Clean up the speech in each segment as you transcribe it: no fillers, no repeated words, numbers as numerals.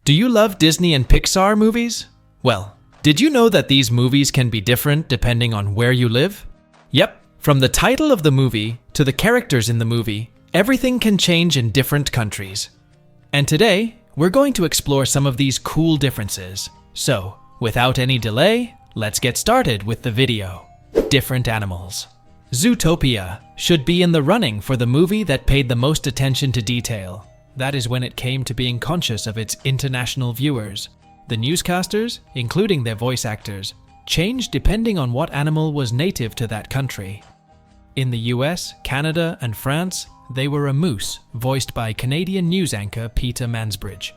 Do you love Disney and Pixar movies? Well, did you know that these movies can be different depending on where you live? Yep, from the title of the movie to the characters in the movie, everything can change in different countries. And today, we're going to explore some of these cool differences. So, without any delay, let's get started with the video. Different animals. Zootopia should be in the running for the movie that paid the most attention to detail. That is when it came to being conscious of its international viewers. The newscasters, including their voice actors, changed depending on what animal was native to that country. In the US, Canada, and France, they were a moose, voiced by Canadian news anchor Peter Mansbridge.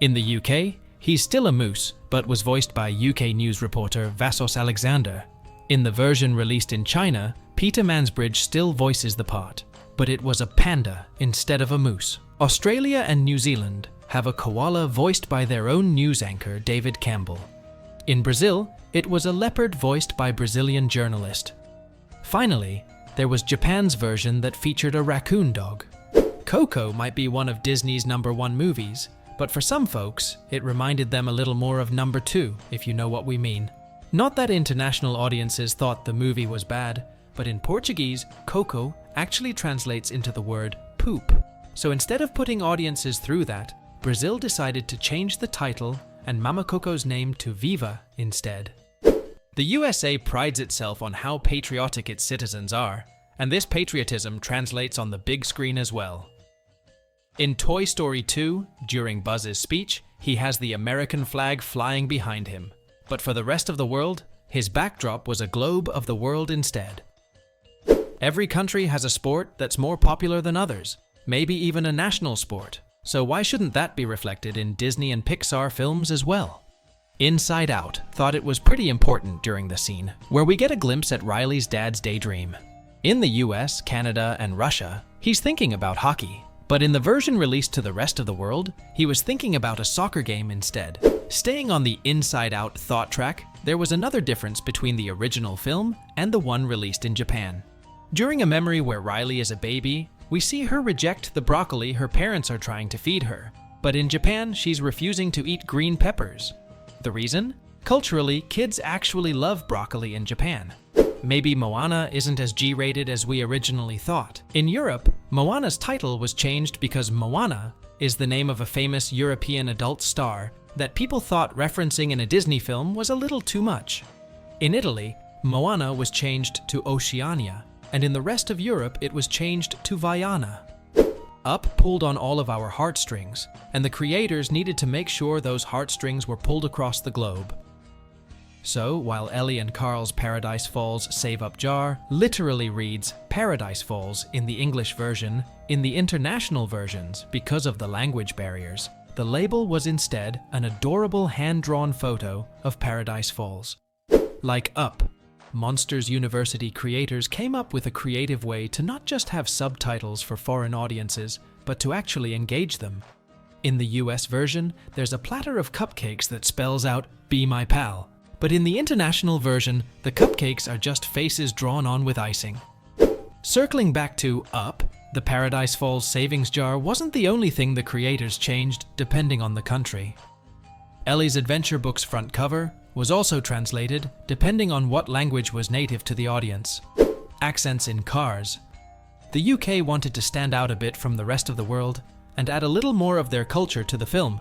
In the UK, he's still a moose, but was voiced by UK news reporter Vassos Alexander. In the version released in China, Peter Mansbridge still voices the part, but it was a panda instead of a moose. Australia and New Zealand have a koala voiced by their own news anchor David Campbell. In Brazil, it was a leopard voiced by Brazilian journalist. Finally, there was Japan's version that featured a raccoon dog. Coco might be one of Disney's #1 movies, but for some folks, it reminded them a little more of #2, if you know what we mean. Not that international audiences thought the movie was bad, but in Portuguese, Coco actually translates into the word poop. So instead of putting audiences through that, Brazil decided to change the title and Mama Coco's name to Viva instead. The USA prides itself on how patriotic its citizens are, and this patriotism translates on the big screen as well. In Toy Story 2, during Buzz's speech, he has the American flag flying behind him. But for the rest of the world, his backdrop was a globe of the world instead. Every country has a sport that's more popular than others, maybe even a national sport. So why shouldn't that be reflected in Disney and Pixar films as well? Inside Out thought it was pretty important during the scene, where we get a glimpse at Riley's dad's daydream. In the US, Canada, and Russia, he's thinking about hockey. But in the version released to the rest of the world, he was thinking about a soccer game instead. Staying on the Inside Out thought track, there was another difference between the original film and the one released in Japan. During a memory where Riley is a baby, we see her reject the broccoli her parents are trying to feed her. But in Japan, she's refusing to eat green peppers. The reason? Culturally, kids actually love broccoli in Japan. Maybe Moana isn't as G-rated as we originally thought. In Europe, Moana's title was changed because Moana is the name of a famous European adult star that people thought referencing in a Disney film was a little too much. In Italy, Moana was changed to Oceania, and in the rest of Europe it was changed to Vaiana. Up pulled on all of our heartstrings, and the creators needed to make sure those heartstrings were pulled across the globe. So, while Ellie and Carl's Paradise Falls Save Up Jar literally reads Paradise Falls in the English version, in the international versions, because of the language barriers, the label was instead an adorable hand-drawn photo of Paradise Falls. Like Up, Monsters University creators came up with a creative way to not just have subtitles for foreign audiences, but to actually engage them. In the US version, there's a platter of cupcakes that spells out, "Be my pal." But in the international version, the cupcakes are just faces drawn on with icing. Circling back to Up, the Paradise Falls savings jar wasn't the only thing the creators changed depending on the country. Ellie's adventure book's front cover was also translated depending on what language was native to the audience. Accents in Cars. The UK wanted to stand out a bit from the rest of the world and add a little more of their culture to the film.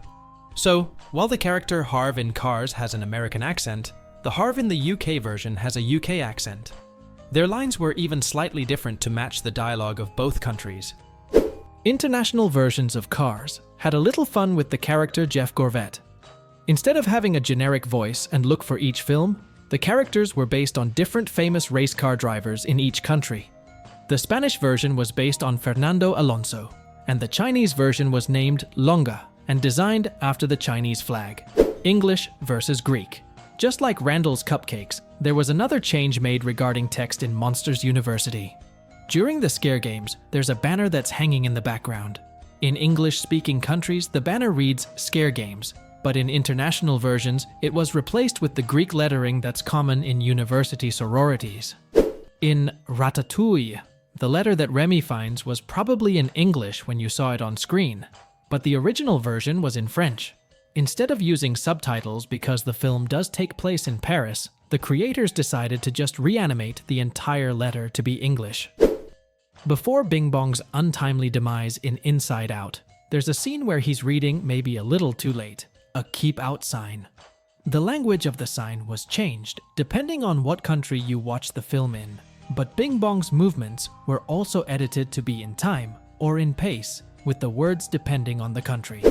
So, while the character Harv in Cars has an American accent, the Harv in the UK version has a UK accent. Their lines were even slightly different to match the dialogue of both countries. International versions of Cars had a little fun with the character Jeff Gorvette. Instead of having a generic voice and look for each film, the characters were based on different famous race car drivers in each country. The Spanish version was based on Fernando Alonso, and the Chinese version was named Longa and designed after the Chinese flag. English versus Greek. Just like Randall's Cupcakes, there was another change made regarding text in Monsters University. During the scare games, there's a banner that's hanging in the background. In English-speaking countries, the banner reads Scare Games, but in international versions, it was replaced with the Greek lettering that's common in university sororities. In Ratatouille, the letter that Remy finds was probably in English when you saw it on screen, but the original version was in French. Instead of using subtitles because the film does take place in Paris, the creators decided to just reanimate the entire letter to be English. Before Bing Bong's untimely demise in Inside Out, there's a scene where he's reading maybe a little too late, a keep out sign. The language of the sign was changed depending on what country you watched the film in, but Bing Bong's movements were also edited to be in time or in pace, with the words depending on the country.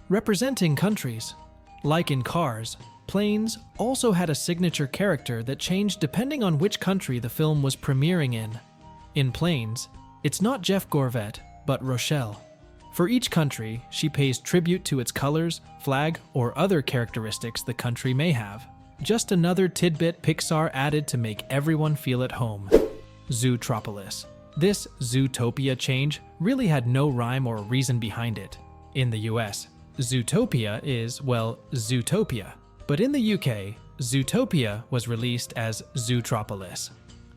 Representing countries. Like in Cars, planes also had a signature character that changed depending on which country the film was premiering in. In Planes, it's not Jeff Gorvette, but Rochelle. For each country, she pays tribute to its colors, flag, or other characteristics the country may have. Just another tidbit Pixar added to make everyone feel at home. Zootropolis. This Zootopia change really had no rhyme or reason behind it. In the US, Zootopia is, well, Zootopia. But in the UK, Zootopia was released as Zootropolis.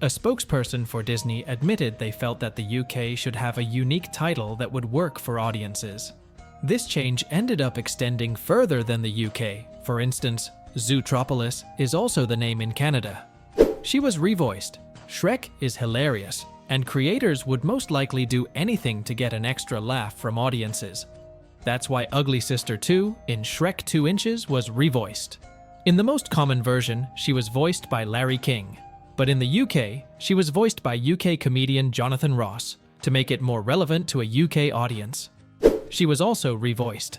A spokesperson for Disney admitted they felt that the UK should have a unique title that would work for audiences. This change ended up extending further than the UK. For instance, Zootropolis is also the name in Canada. She was revoiced. Shrek is hilarious, and creators would most likely do anything to get an extra laugh from audiences. That's why Ugly Sister 2 in Shrek 2 Inches was revoiced. In the most common version, she was voiced by Larry King. But in the UK, she was voiced by UK comedian Jonathan Ross to make it more relevant to a UK audience. She was also revoiced.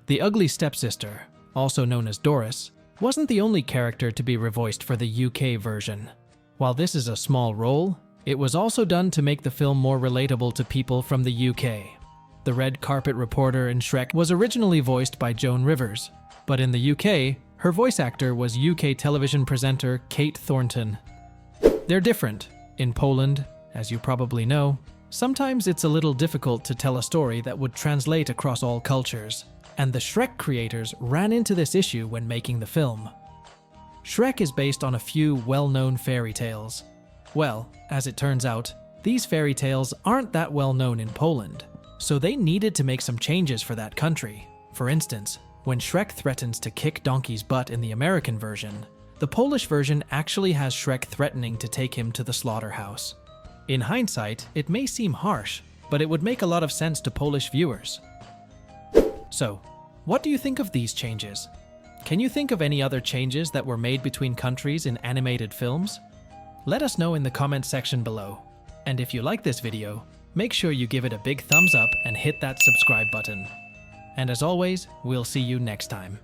The Ugly Stepsister, also known as Doris, wasn't the only character to be revoiced for the UK version. While this is a small role, it was also done to make the film more relatable to people from the UK. The red carpet reporter in Shrek was originally voiced by Joan Rivers, but in the UK, her voice actor was UK television presenter Kate Thornton. They're different. In Poland, as you probably know, sometimes it's a little difficult to tell a story that would translate across all cultures, and the Shrek creators ran into this issue when making the film. Shrek is based on a few well-known fairy tales. Well, as it turns out, these fairy tales aren't that well known in Poland, so they needed to make some changes for that country. For instance, when Shrek threatens to kick Donkey's butt in the American version, the Polish version actually has Shrek threatening to take him to the slaughterhouse. In hindsight, it may seem harsh, but it would make a lot of sense to Polish viewers. So, what do you think of these changes? Can you think of any other changes that were made between countries in animated films? Let us know in the comments section below. And if you like this video, make sure you give it a big thumbs up and hit that subscribe button. And as always, we'll see you next time.